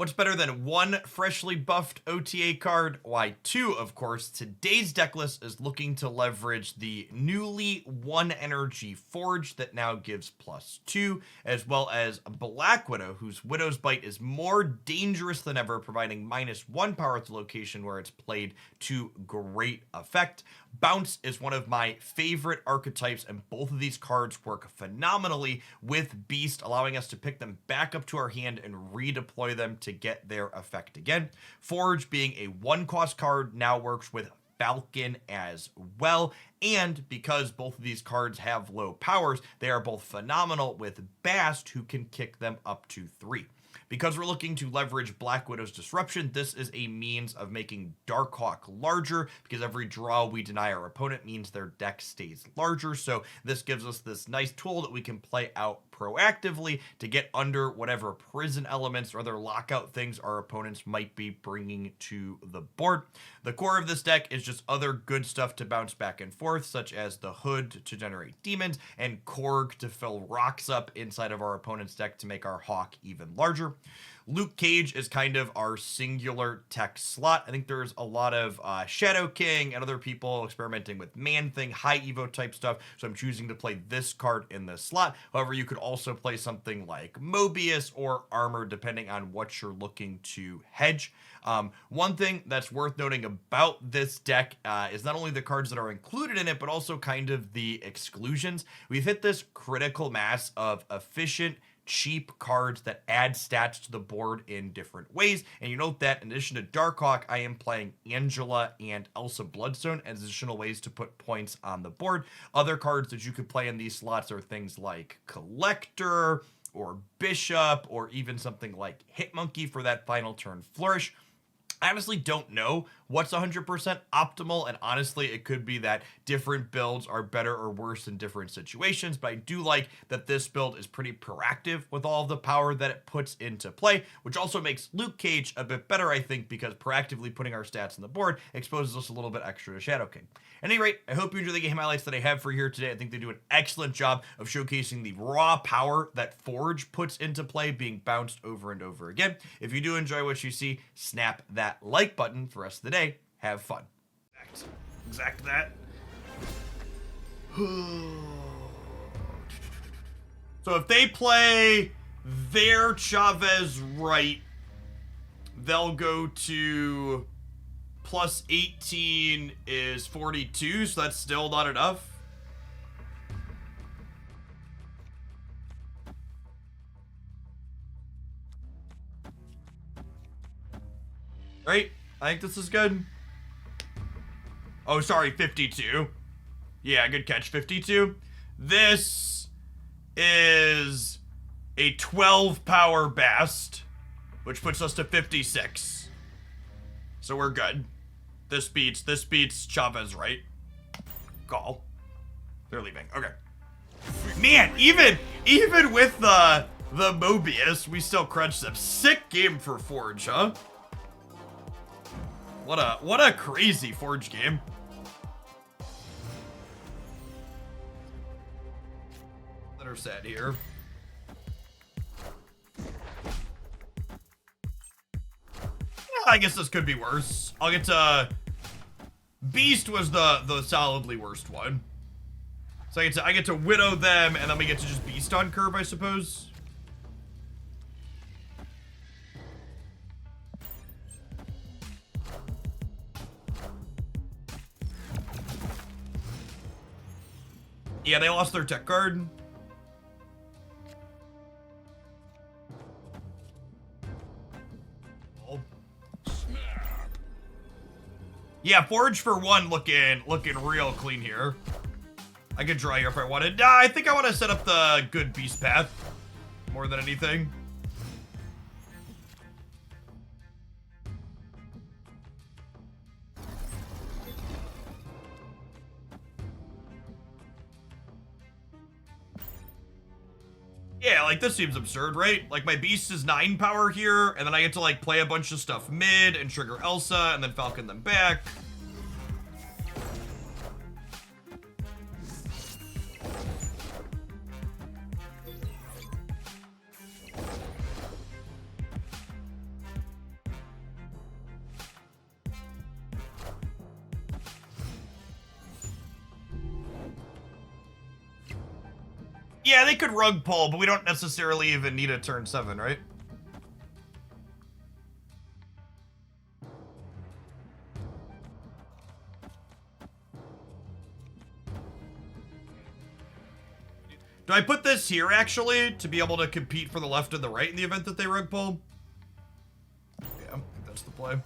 What's better than one freshly buffed OTA card? Why, two, of course. Today's deck list is looking to leverage the newly 1 energy Forge that now gives +2, as well as Black Widow, whose Widow's Bite is more dangerous than ever, providing -1 power at the location where it's played to great effect. Bounce is one of my favorite archetypes, and both of these cards work phenomenally with Beast, allowing us to pick them back up to our hand and redeploy them to get their effect again. Forge, being a 1-cost card, now works with Falcon as well, and because both of these cards have low powers, they are both phenomenal with Bast, who can kick them up to 3. Because we're looking to leverage Black Widow's Disruption, this is a means of making Darkhawk larger, because every draw we deny our opponent means their deck stays larger. So this gives us this nice tool that we can play out proactively to get under whatever prison elements or other lockout things our opponents might be bringing to the board. The core of this deck is just other good stuff to bounce back and forth, such as the Hood to generate demons and Korg to fill rocks up inside of our opponent's deck to make our Hawk even larger. Luke Cage is kind of our singular tech slot. I think there's a lot of Shadow King and other people experimenting with Man-Thing, high Evo type stuff, so I'm choosing to play this card in this slot. However, you could also play something like Mobius or Armor, depending on what you're looking to hedge. One thing that's worth noting about this deck is not only the cards that are included in it, but also kind of the exclusions. We've hit this critical mass of efficient, cheap cards that add stats to the board in different ways. And you note that in addition to Darkhawk, I am playing Angela and Elsa Bloodstone as additional ways to put points on the board. Other cards that you could play in these slots are things like Collector or Bishop, or even something like Hitmonkey for that final turn flourish. I honestly don't know what's 100% optimal, and honestly, it could be that different builds are better or worse in different situations, but I do like that this build is pretty proactive with all of the power that it puts into play, which also makes Luke Cage a bit better, I think, because proactively putting our stats on the board exposes us a little bit extra to Shadow King. At any rate, I hope you enjoy the game highlights that I have for you here today. I think they do an excellent job of showcasing the raw power that Forge puts into play, being bounced over and over again. If you do enjoy what you see, snap that like button for the rest of the day. Have fun. Exact that. So if they play their Chavez right, they'll go to +18 is 42, so that's still not enough. Right? I think this is good. Oh, sorry, 52. Yeah, good catch, 52. This is a 12 power Bast, which puts us to 56. So we're good. This beats Chavez, right? Call. They're leaving. Okay. Man, even with the Mobius, we still crunch them. Sick game for Forge, huh? What a crazy Forge game. That are sad here. I guess this could be worse. I'll get to... Beast was the solidly worst one. So I get to Widow them, and then we get to just Beast on curve, I suppose. Yeah, they lost their tech card. Yeah, Forge for one looking real clean here. I could draw here if I wanted. Nah, I think I want to set up the good Beast path more than anything. Yeah, like this seems absurd, right? Like my Beast is 9 power here, and then I get to like play a bunch of stuff mid and trigger Elsa and then Falcon them back. Yeah, they could rug pull, but we don't necessarily even need a turn 7, right? Do I put this here, actually, to be able to compete for the left and the right in the event that they rug pull? Yeah, I think that's the play.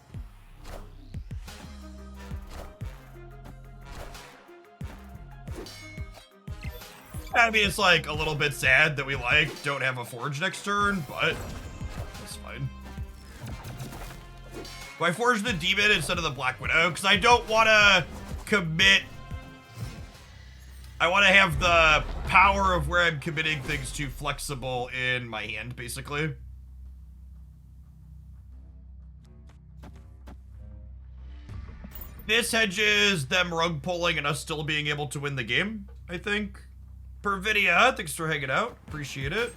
I mean, it's like a little bit sad that we don't have a forge next turn, but that's fine. Do I forge the demon instead of the Black Widow? Because I don't want to commit. I want to have the power of where I'm committing things to flexible in my hand, basically. This hedges them rug pulling and us still being able to win the game, I think. Pervidia, thanks for hanging out. Appreciate it.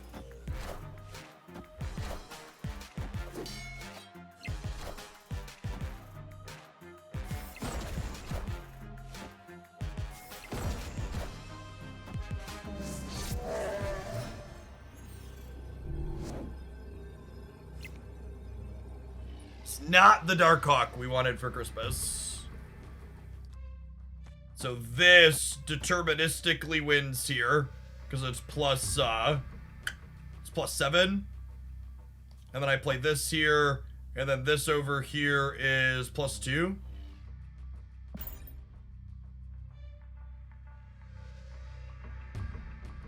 It's not the Darkhawk we wanted for Christmas. So this deterministically wins here because it's plus 7. And then I play this here, and then this over here is plus 2.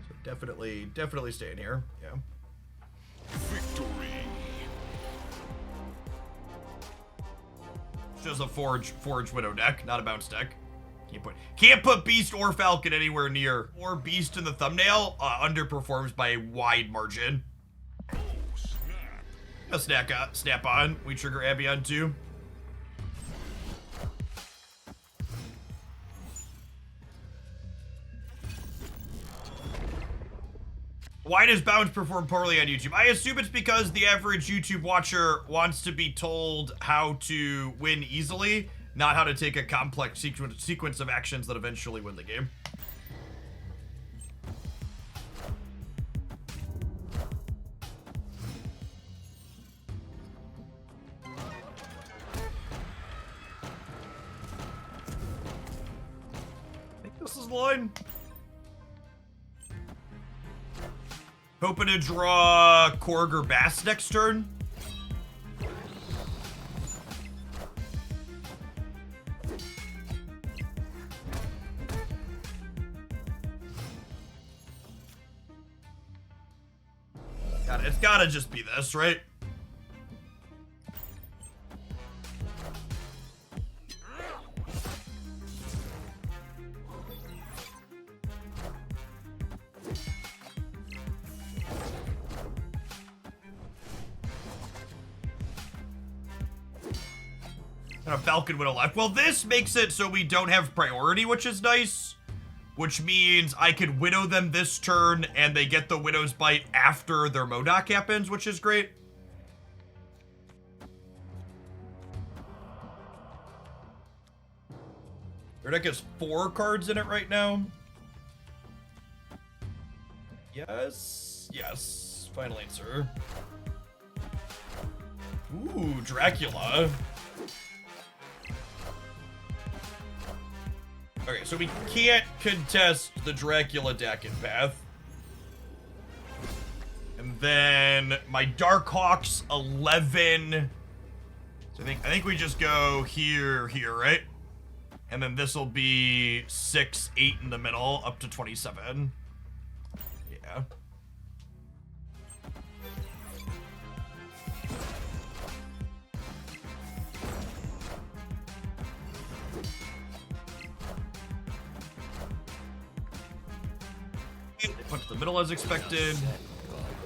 So definitely staying here. Yeah. Victory. It's just a Forge Widow deck, not a bounce deck. Can't put Beast or Falcon anywhere near. Or Beast in the thumbnail underperforms by a wide margin. A snap on. We trigger Abby on 2. Why does bounce perform poorly on YouTube? I assume it's because the average YouTube watcher wants to be told how to win easily, not how to take a complex sequence of actions that eventually win the game. I think this is line. Hoping to draw Korg or Bass next turn. It's gotta just be this, right? And a Falcon Widow left. Well, this makes it so we don't have priority, which is nice. Which means I could Widow them this turn, and they get the Widow's Bite after their MODOK happens, which is great. Their deck has 4 cards in it right now. Yes. Yes. Final answer. Ooh, Dracula. Okay, so we can't contest the Dracula deck in Path. And then my Darkhawk's 11. So I think we just go here, right? And then this will be 6, 8 in the middle, up to 27. Yeah. They punch the middle as expected.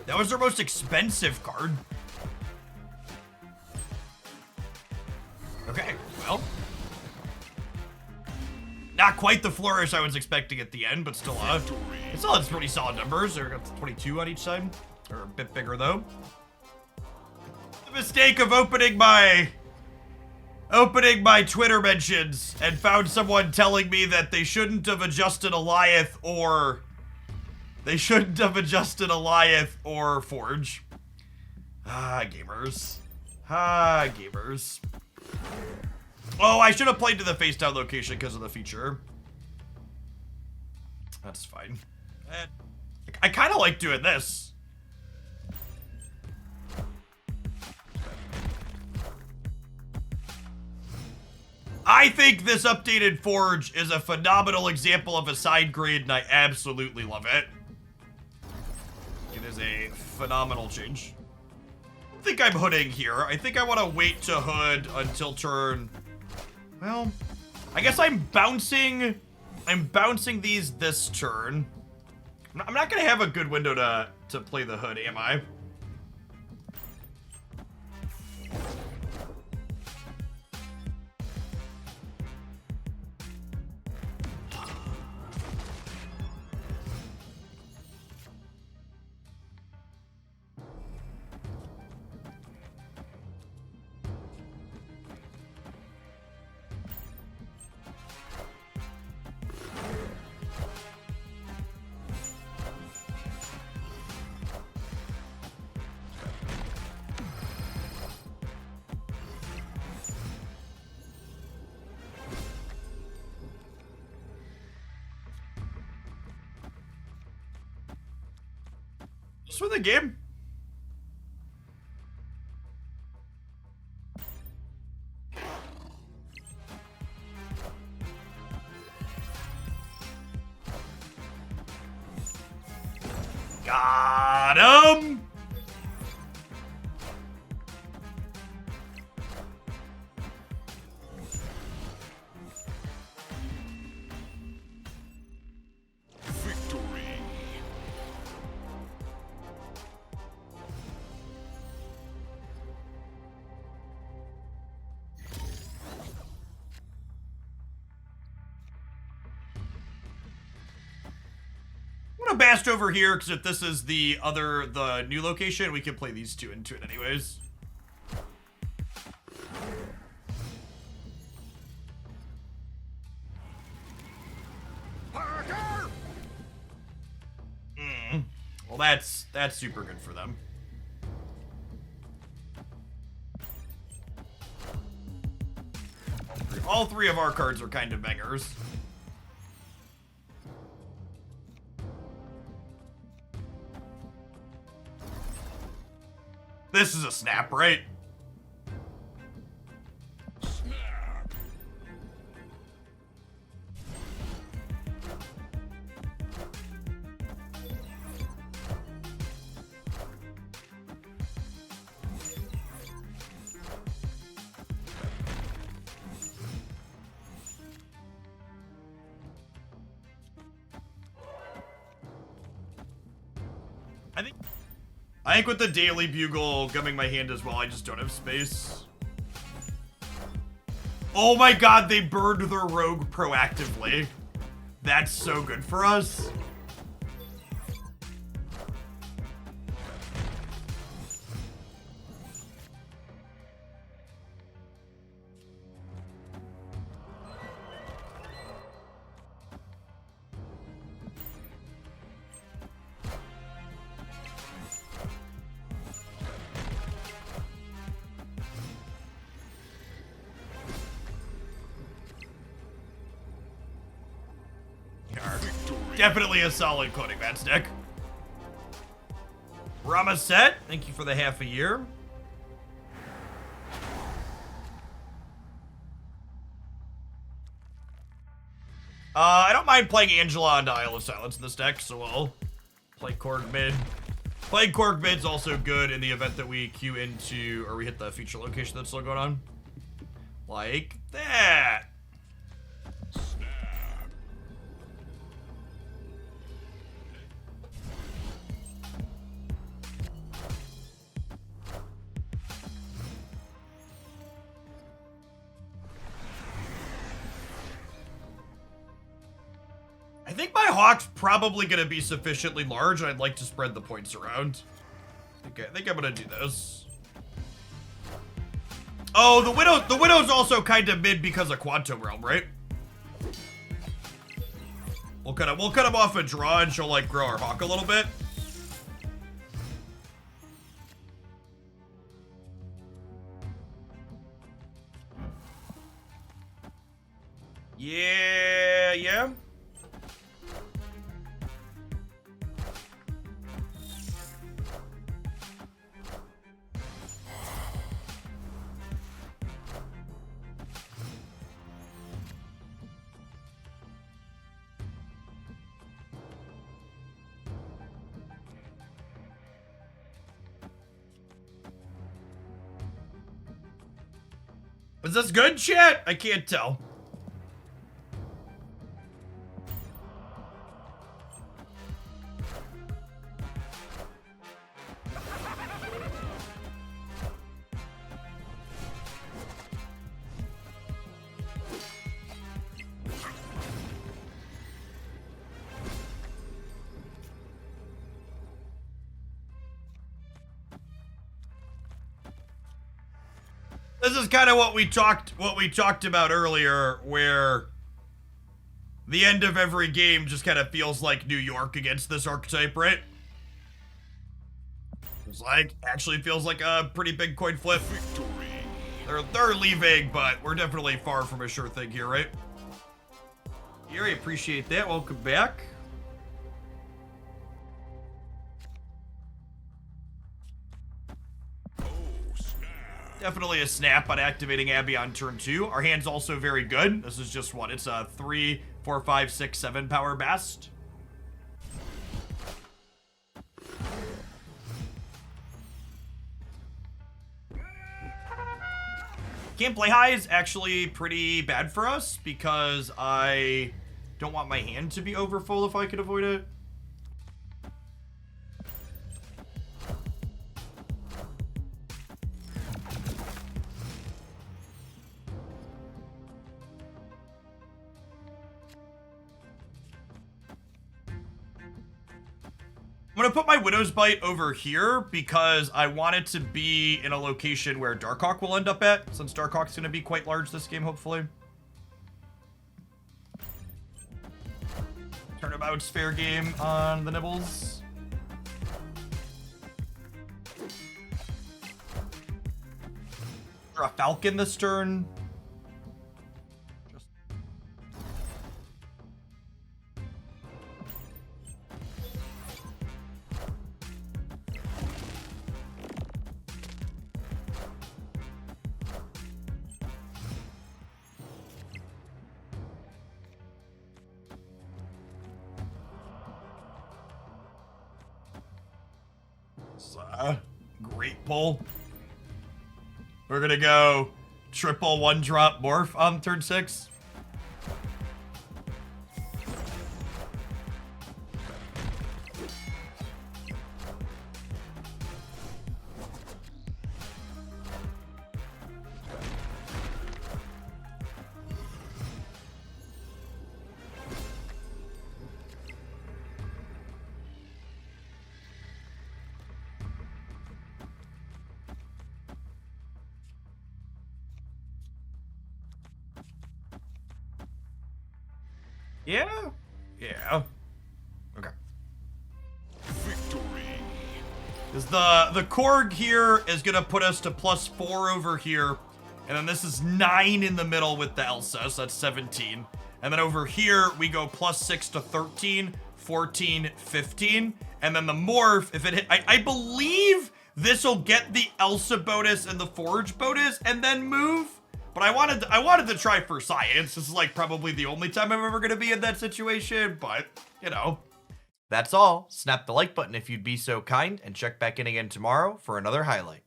That was their most expensive card. Okay, well. Not quite the flourish I was expecting at the end, but still, it's still has pretty solid numbers. They're got 22 on each side. Or a bit bigger, though. The mistake of opening my Twitter mentions and found someone telling me that they shouldn't have adjusted Eliath or They shouldn't have adjusted Goliath or Forge. Ah, gamers. Ah, gamers. Oh, I should have played to the face down location because of the feature. That's fine. I kind of like doing this. I think this updated Forge is a phenomenal example of a side grade, and I absolutely love it. It is a phenomenal change. I don't think I'm hooding here. I think I want to wait to hood until turn... Well, I guess I'm bouncing these this turn. I'm not going to have a good window to play the hood, am I? Just for the game. Got him. Bast over here, because if this is the new location, we can play these two into it anyways. Well, that's super good for them. All three of our cards are kind of bangers. This is a snap, right? Snap. I think with the Daily Bugle gumming my hand as well, I just don't have space. Oh my god, they burned their rogue proactively. That's so good for us. Definitely a solid cloning match deck. Rama set, thank you for the half a year. I don't mind playing Angela onto Isle of Silence in this deck, so we'll play Korg mid. Playing Korg mid's also good in the event that we queue into, or we hit the feature location that's still going on. Like that. I think my Hawk's probably going to be sufficiently large, and I'd like to spread the points around. I think I'm going to do this. Oh, the Widow's also kind of mid because of Quantum Realm, right? We'll cut him off a draw and she'll like grow our hawk a little bit. Yeah. Is this good, chat? I can't tell. This is kind of what we talked about earlier, where the end of every game just kind of feels like New York against this archetype, right? It's like, actually feels like a pretty big coin flip. Victory. They're leaving, but we're definitely far from a sure thing here, right? Here, I appreciate that. Welcome back. Definitely a snap on activating Abby on turn 2. Our hand's also very good. This is just what? It's a 3, 4, 5, 6, 7 power best. Can't play high is actually pretty bad for us because I don't want my hand to be overfull if I could avoid it. I'm gonna put my Widow's Bite over here because I want it to be in a location where Darkhawk will end up at, since Darkhawk's gonna be quite large this game, hopefully. Turnabout's fair game on the nibbles. Draw a Falcon this turn. Great pull. We're gonna go triple 1-drop morph on turn 6. Yeah. Okay. Victory. Because the Korg here is gonna put us to +4 over here, and then this is 9 in the middle with the Elsa, so that's 17. And then over here we go +6 to 13, 14, 15, and then the morph, if it hit, I believe this will get the Elsa bonus and the Forge bonus and then move. But I wanted to try for science. This is like probably the only time I'm ever gonna be in that situation, but you know. That's all. Snap the like button if you'd be so kind, and check back in again tomorrow for another highlight.